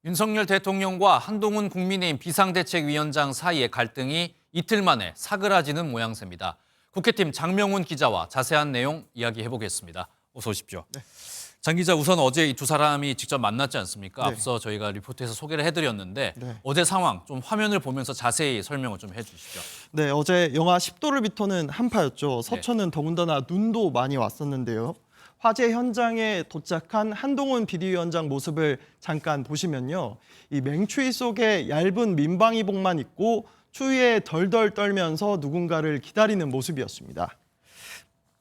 윤석열 대통령과 한동훈 국민의힘 비상대책위원장 사이의 갈등이 이틀 만에 사그라지는 모양새입니다. 국회팀 장명훈 기자와 자세한 내용 이야기해보겠습니다. 어서 오십시오. 네. 장 기자, 우선 어제 이 두 사람이 직접 만났지 않습니까? 네. 앞서 저희가 리포트에서 소개를 해드렸는데 네. 어제 상황 좀 화면을 보면서 자세히 설명을 좀 해주시죠. 네, 어제 영하 10도를 비토는 한파였죠. 서천은 더군다나 눈도 많이 왔었는데요. 화재 현장에 도착한 한동훈 비대위원장 모습을 잠깐 보시면요. 이 맹추위 속에 얇은 민방위복만 입고 추위에 덜덜 떨면서 누군가를 기다리는 모습이었습니다.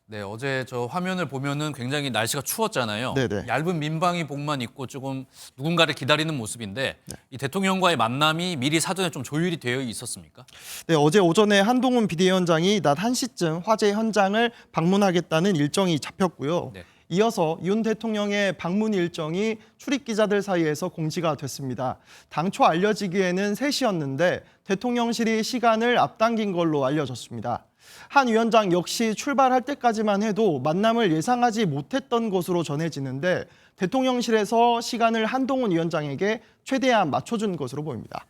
네, 어제 저 화면을 보면은 굉장히 날씨가 추웠잖아요. 네네. 얇은 민방위복만 입고 조금 누군가를 기다리는 모습인데 이 대통령과의 만남이 미리 사전에 좀 조율이 되어 있었습니까? 네, 어제 오전에 한동훈 비대위원장이 낮 1시쯤 화재 현장을 방문하겠다는 일정이 잡혔고요. 네. 이어서 윤 대통령의 방문 일정이 출입 기자들 사이에서 공지가 됐습니다. 당초 알려지기에는 3시였는데 대통령실이 시간을 앞당긴 걸로 알려졌습니다. 한 위원장 역시 출발할 때까지만 해도 만남을 예상하지 못했던 것으로 전해지는데 대통령실에서 시간을 한동훈 위원장에게 최대한 맞춰준 것으로 보입니다.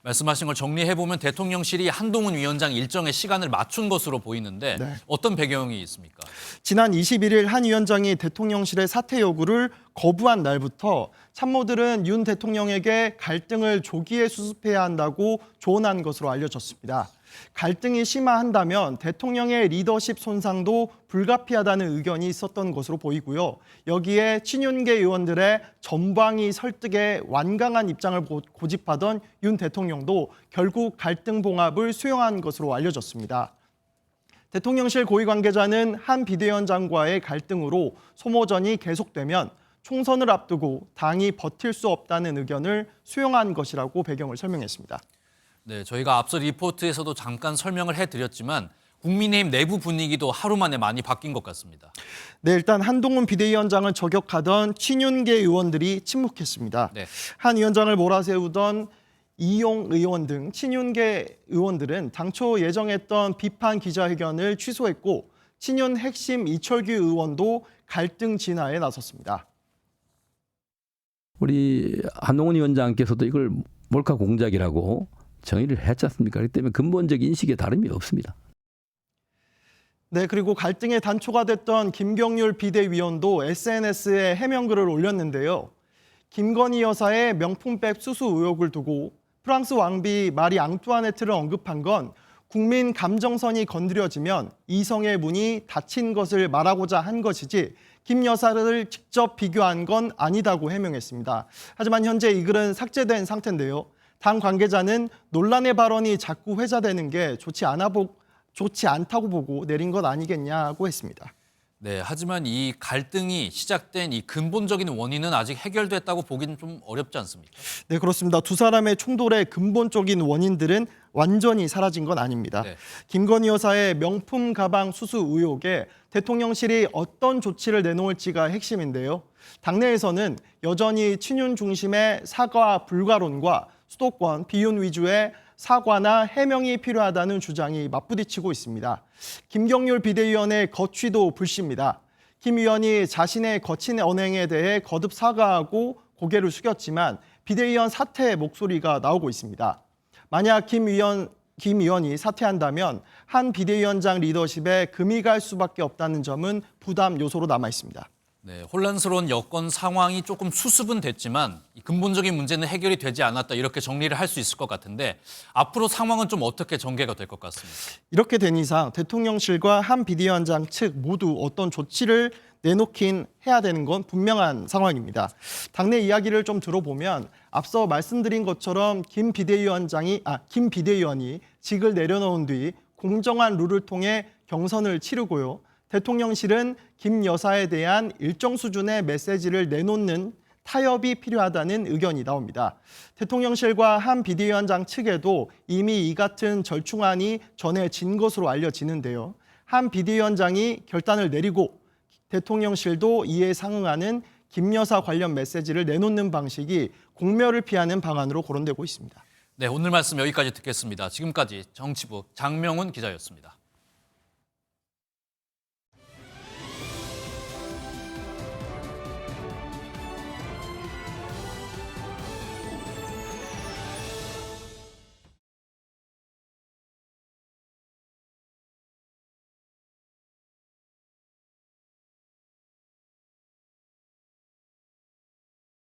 말씀하신 걸 정리해보면 대통령실이 한동훈 위원장 일정에 시간을 맞춘 것으로 보이는데 네. 어떤 배경이 있습니까? 지난 21일 한 위원장이 대통령실의 사퇴 요구를 거부한 날부터 참모들은 윤 대통령에게 갈등을 조기에 수습해야 한다고 조언한 것으로 알려졌습니다. 갈등이 심화한다면 대통령의 리더십 손상도 불가피하다는 의견이 있었던 것으로 보이고요. 여기에 친윤계 의원들의 전방위 설득에 완강한 입장을 고집하던 윤 대통령도 결국 갈등 봉합을 수용한 것으로 알려졌습니다. 대통령실 고위 관계자는 한 비대위원장과의 갈등으로 소모전이 계속되면 총선을 앞두고 당이 버틸 수 없다는 의견을 수용한 것이라고 배경을 설명했습니다. 네, 저희가 앞서 리포트에서도 잠깐 설명을 해드렸지만 국민의힘 내부 분위기도 하루 만에 많이 바뀐 것 같습니다. 네, 일단 한동훈 비대위원장을 저격하던 친윤계 의원들이 침묵했습니다. 네. 한 위원장을 몰아세우던 이용 의원 등 친윤계 의원들은 당초 예정했던 비판 기자회견을 취소했고 친윤 핵심 이철규 의원도 갈등 진화에 나섰습니다. 우리 한동훈 위원장께서도 이걸 몰카 공작이라고 정의를 했지 않습니까? 그렇기 때문에 근본적 인식에 다름이 없습니다. 네, 그리고 갈등의 단초가 됐던 김경률 비대위원도 SNS에 해명글을 올렸는데요. 김건희 여사의 명품백 수수 의혹을 두고 프랑스 왕비 마리 앙투아네트를 언급한 건 국민 감정선이 건드려지면 이성의 문이 닫힌 것을 말하고자 한 것이지 김 여사를 직접 비교한 건 아니다고 해명했습니다. 하지만 현재 이 글은 삭제된 상태인데요. 당 관계자는 논란의 발언이 자꾸 회자되는 게 좋지 않다고 보고 내린 것 아니겠냐고 했습니다. 네, 하지만 이 갈등이 시작된 이 근본적인 원인은 아직 해결됐다고 보기는 좀 어렵지 않습니까? 네, 그렇습니다. 두 사람의 충돌의 근본적인 원인들은 완전히 사라진 건 아닙니다. 네. 김건희 여사의 명품 가방 수수 의혹에 대통령실이 어떤 조치를 내놓을지가 핵심인데요. 당내에서는 여전히 친윤 중심의 사과 불가론과 수도권 비윤 위주의 사과나 해명이 필요하다는 주장이 맞부딪히고 있습니다. 김경률 비대위원의 거취도 불씨입니다. 김 의원이 자신의 거친 언행에 대해 거듭 사과하고 고개를 숙였지만 비대위원 사퇴의 목소리가 나오고 있습니다. 만약 김 의원이 사퇴한다면 한 비대위원장 리더십에 금이 갈 수밖에 없다는 점은 부담 요소로 남아 있습니다. 네, 혼란스러운 여건 상황이 조금 수습은 됐지만 이 근본적인 문제는 해결이 되지 않았다, 이렇게 정리를 할 수 있을 것 같은데 앞으로 상황은 좀 어떻게 전개가 될 것 같습니다. 이렇게 된 이상 대통령실과 한 비대위원장 측 모두 어떤 조치를 내놓긴 해야 되는 건 분명한 상황입니다. 당내 이야기를 좀 들어보면 앞서 말씀드린 것처럼 김 비대위원이 직을 내려놓은 뒤 공정한 룰을 통해 경선을 치르고요. 대통령실은 김 여사에 대한 일정 수준의 메시지를 내놓는 타협이 필요하다는 의견이 나옵니다. 대통령실과 한 비대위원장 측에도 이미 이 같은 절충안이 전해진 것으로 알려지는데요. 한 비대위원장이 결단을 내리고 대통령실도 이에 상응하는 김 여사 관련 메시지를 내놓는 방식이 공멸을 피하는 방안으로 거론되고 있습니다. 네, 오늘 말씀 여기까지 듣겠습니다. 지금까지 정치부 장명훈 기자였습니다.